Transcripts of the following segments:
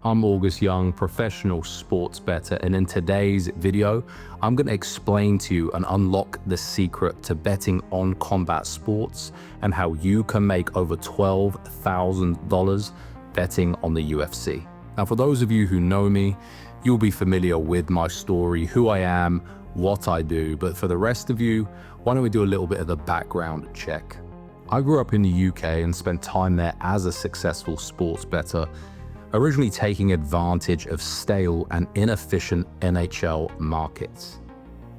I'm August Young, professional sports bettor, and in today's video, I'm going to explain to you and unlock the secret to betting on combat sports and how you can make over $12,000 betting on the UFC. Now, for those of you who know me, you'll be familiar with my story, who I am, what I do, but for the rest of you, why don't we do a little bit of the background check? I grew up in the UK and spent time there as a successful sports bettor, originally taking advantage of stale and inefficient NHL markets.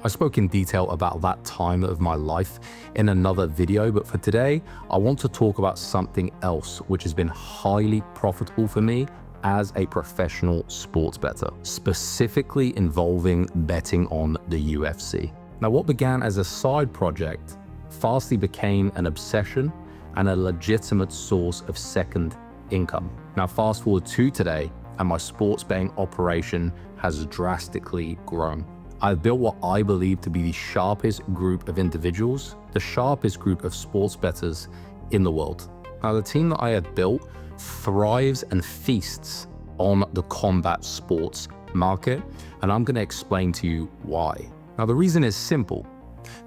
I spoke in detail about that time of my life in another video, but for today, I want to talk about something else which has been highly profitable for me as a professional sports bettor, specifically involving betting on the UFC. Now, what began as a side project fastly became an obsession and a legitimate source of second income. Now, fast forward to today, and my sports betting operation has drastically grown. I've built what I believe to be the sharpest group of individuals, the sharpest group of sports bettors in the world. Now, the team that I have built thrives and feasts on the combat sports market, and I'm going to explain to you why. Now, the reason is simple.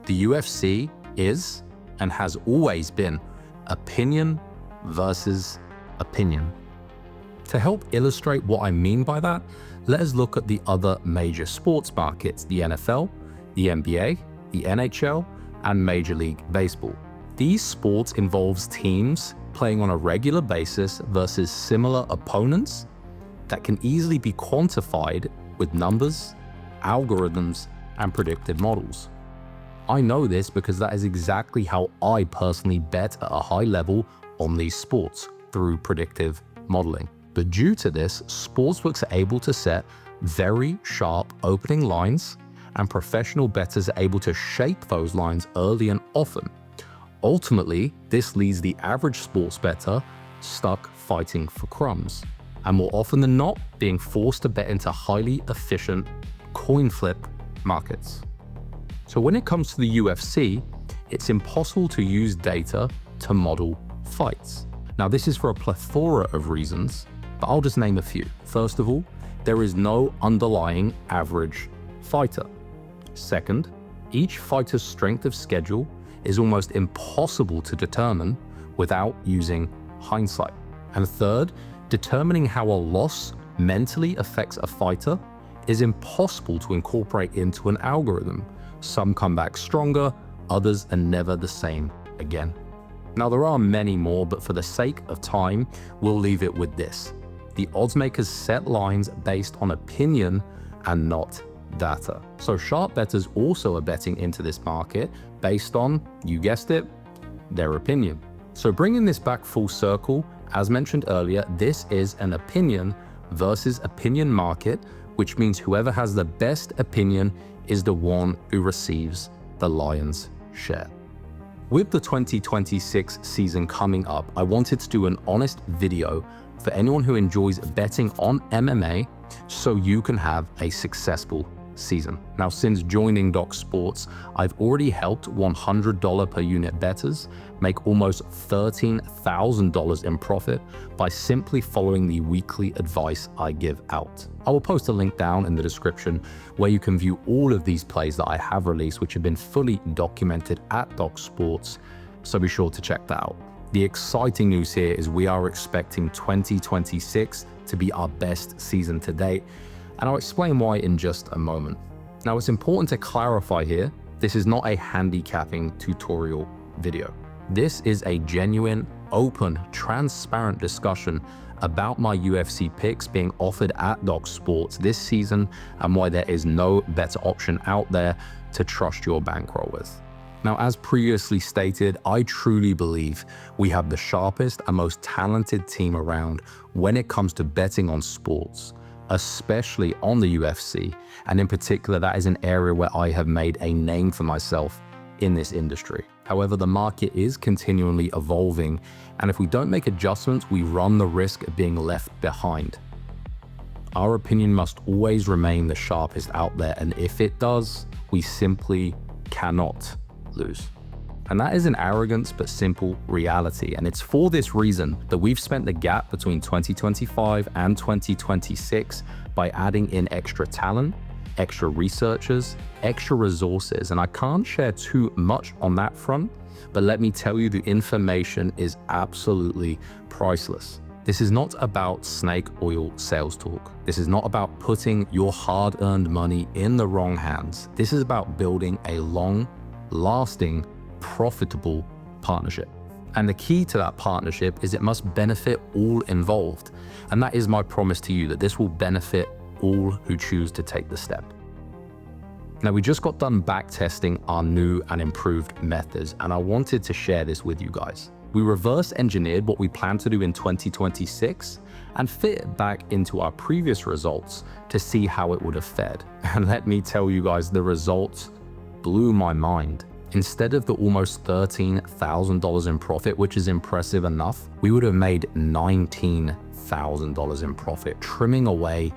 The UFC is and has always been opinion versus opinion. To help illustrate what I mean by that, let us look at the other major sports markets, the NFL, the NBA, the NHL, and Major League Baseball. These sports involves teams playing on a regular basis versus similar opponents that can easily be quantified with numbers, algorithms, and predictive models. I know this because that is exactly how I personally bet at a high level on these sports, through predictive modeling. But due to this, sportsbooks are able to set very sharp opening lines, and professional bettors are able to shape those lines early and often. Ultimately, this leaves the average sports bettor stuck fighting for crumbs, and more often than not, being forced to bet into highly efficient coin flip markets. So when it comes to the UFC, it's impossible to use data to model fights. Now, this is for a plethora of reasons, but I'll just name a few. First of all, there is no underlying average fighter. Second, each fighter's strength of schedule is almost impossible to determine without using hindsight. And third, determining how a loss mentally affects a fighter is impossible to incorporate into an algorithm. Some come back stronger, others are never the same again. Now, there are many more, but for the sake of time, we'll leave it with this. The odds makers set lines based on opinion and not data. So sharp bettors also are betting into this market based on, you guessed it, their opinion. So bringing this back full circle, as mentioned earlier, this is an opinion versus opinion market, which means whoever has the best opinion is the one who receives the lion's share. With the 2026 season coming up, I wanted to do an honest video for anyone who enjoys betting on MMA so you can have a successful season. Now, since joining Doc Sports, I've already helped $100 per unit bettors make almost $13,000 in profit by simply following the weekly advice I give out. I will post a link down in the description where you can view all of these plays that I have released, which have been fully documented at Doc Sports, so be sure to check that out. The exciting news here is we are expecting 2026 to be our best season to date, and I'll explain why in just a moment. Now, it's important to clarify here, this is not a handicapping tutorial video. This is a genuine, open, transparent discussion about my UFC picks being offered at Doc Sports this season and why there is no better option out there to trust your bankroll with. Now, as previously stated, I truly believe we have the sharpest and most talented team around when it comes to betting on sports, especially on the UFC, and in particular, that is an area where I have made a name for myself in this industry. However, the market is continually evolving, and if we don't make adjustments, we run the risk of being left behind. Our opinion must always remain the sharpest out there, and if it does, we simply cannot lose. And that isn't arrogance, but simple reality. And it's for this reason that we've spent the gap between 2025 and 2026 by adding in extra talent, extra researchers, extra resources. And I can't share too much on that front, but let me tell you, the information is absolutely priceless. This is not about snake oil sales talk. This is not about putting your hard-earned money in the wrong hands. This is about building a long-lasting, profitable partnership. And the key to that partnership is it must benefit all involved. And that is my promise to you, that this will benefit all who choose to take the step. Now, we just got done backtesting our new and improved methods, and I wanted to share this with you guys. We reverse engineered what we plan to do in 2026 and fit it back into our previous results to see how it would have fared. And let me tell you guys, the results blew my mind. Instead of the almost $13,000 in profit, which is impressive enough, we would have made $19,000 in profit, trimming away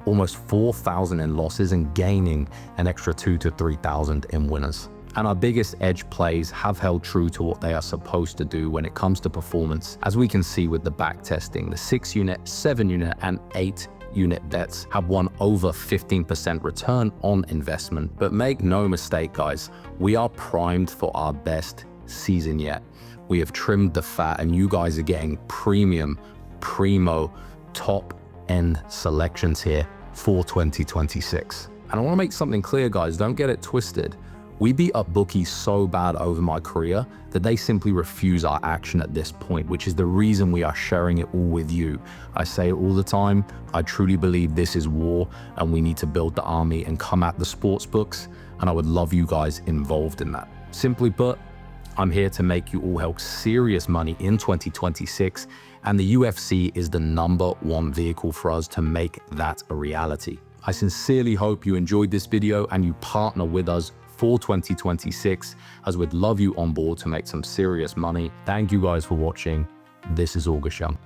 almost 4,000 in losses and gaining an extra 2,000 to 3,000 in winners. And our biggest edge plays have held true to what they are supposed to do when it comes to performance. As we can see with the back testing, the 6-unit, 7-unit, and 8-unit bets have won over 15% return on investment. But make no mistake, guys, we are primed for our best season yet. We have trimmed the fat, and you guys are getting premium, primo, top-end selections here for 2026. And I want to make something clear, guys, don't get it twisted. We beat up bookies so bad over my career that they simply refuse our action at this point, which is the reason we are sharing it all with you. I say it all the time, I truly believe this is war and we need to build the army and come at the sports books, and I would love you guys involved in that. Simply put, I'm here to make you all help serious money in 2026, and the UFC is the #1 vehicle for us to make that a reality. I sincerely hope you enjoyed this video and you partner with us for 2026, as we'd love you on board to make some serious money. Thank you guys for watching. This is August Young.